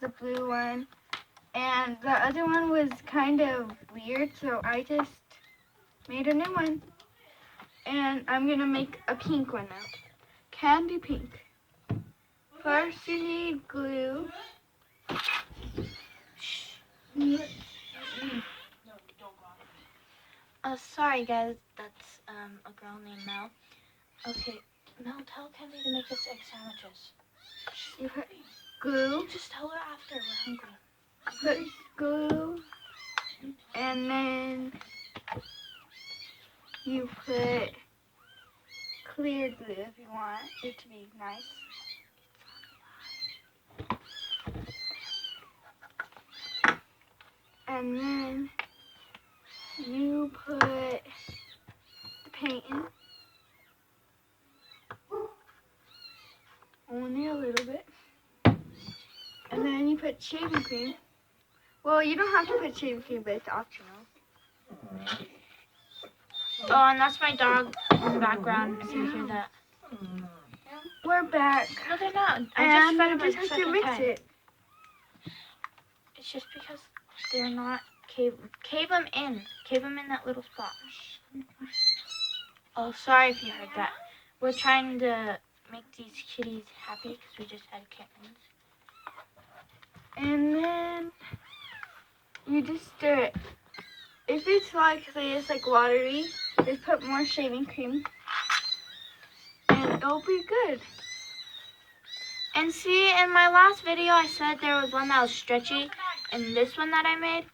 the blue one. And the other one was kind of weird, so I just made a new one. And I'm going to make a pink one now. Candy pink. First you need glue. Sorry guys, that's a girl named Mel. Okay, Mel, tell Candy to make us egg sandwiches. You put glue. Just tell her after, we're hungry. Put glue. And then you put clear glue if you want it to be nice. And then you put the paint in. Only a little bit. And then you put shaving cream. Well, you don't have to put shaving cream, but it's optional. Oh, and that's my dog in the background, if you hear that. We're back. No, they're not. And I just fed you them just a have to second mix time. it. It's just because they're not cave them in. Cave them in that little spot. Oh, sorry if you heard that. We're trying to make these kitties happy because we just had kittens. And then you just stir it. If it's like this, like watery, just put more shaving cream. And it'll be good. And see, in my last video, I said there was one that was stretchy, and this one that I made.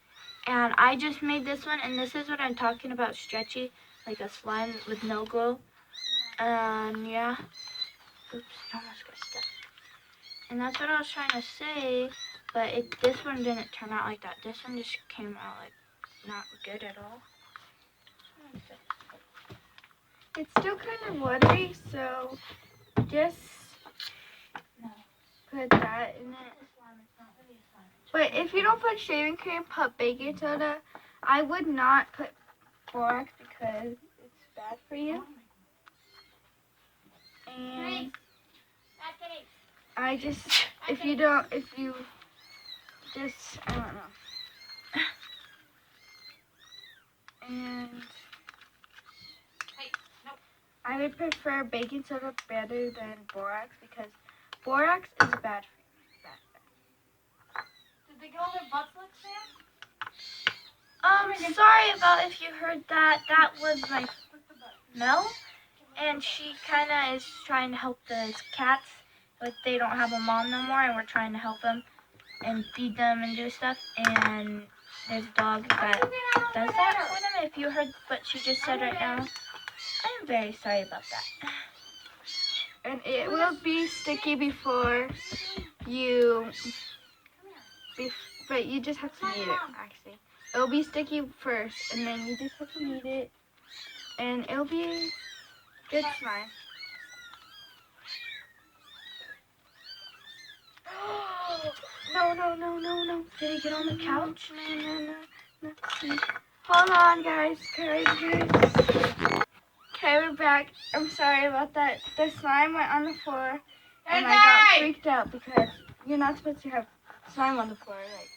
And I just made this one, and this is what I'm talking about, stretchy, like a slime with no glue. Yeah. Oops, it almost got stuck. And that's what I was trying to say, but this one didn't turn out like that. This one just came out like not good at all. It's still kind of watery, so just put that in it. But if you don't put shaving cream, put baking soda. I would not put borax because it's bad for you. And I just, I don't know. And I would prefer baking soda better than borax because borax is bad for you. Bad. Did they get all their butts licked, Sam? Sorry about if you heard that. That was my Mel, and she kind of is trying to help the cats, but they don't have a mom no more, and we're trying to help them and feed them and do stuff. And there's a dog that does that for them. If you heard what she just said right now, I am very sorry about that. And it will be sticky before you, but you just have to knead it, actually. It'll be sticky first, and then you just have to knead it, and it'll be good slime. No. Did he get on the couch? No. Hold on, guys. Okay, we're back. I'm sorry about that. The slime went on the floor, and I got freaked out because you're not supposed to have slime on the floor, like.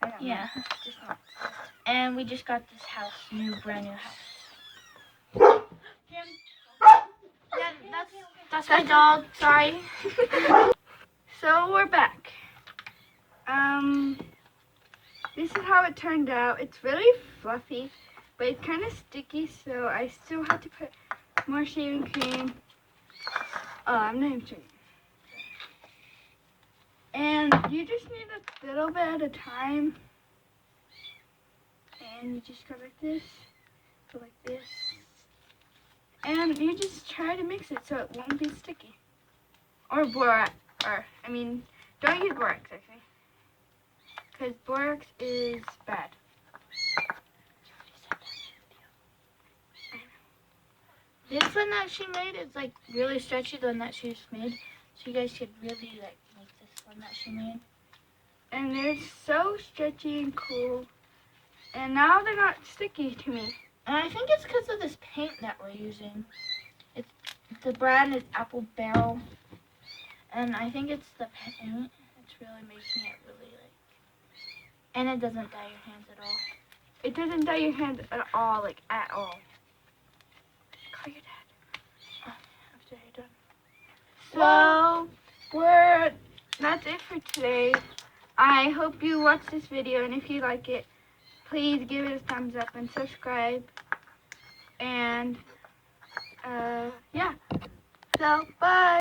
I don't Yeah. know. Just not. And we just got this house, brand new house. Yeah, that's my dog. Sorry. So we're back. This is how it turned out. It's really fluffy, but it's kind of sticky, so I still have to put more shaving cream. Oh, I'm not even showing you. And you just need a little bit at a time. And you just go like this, go like this. And you just try to mix it so it won't be sticky. Or borax, don't use borax, actually. Because borax is bad. This one that she made is like really stretchy, the one that she just made. So you guys should really like make this one that she made. And they're so stretchy and cool. And now they're not sticky to me. And I think it's because of this paint that we're using. The brand is Apple Barrel. And I think it's the paint. it's really making it really like, and it doesn't dye your hands at all. It doesn't dye your hands at all, like at all. Call your dad. After you're So done. that's it for today. I hope you watch this video, and if you like it, please give it a thumbs up and subscribe. And yeah. So bye.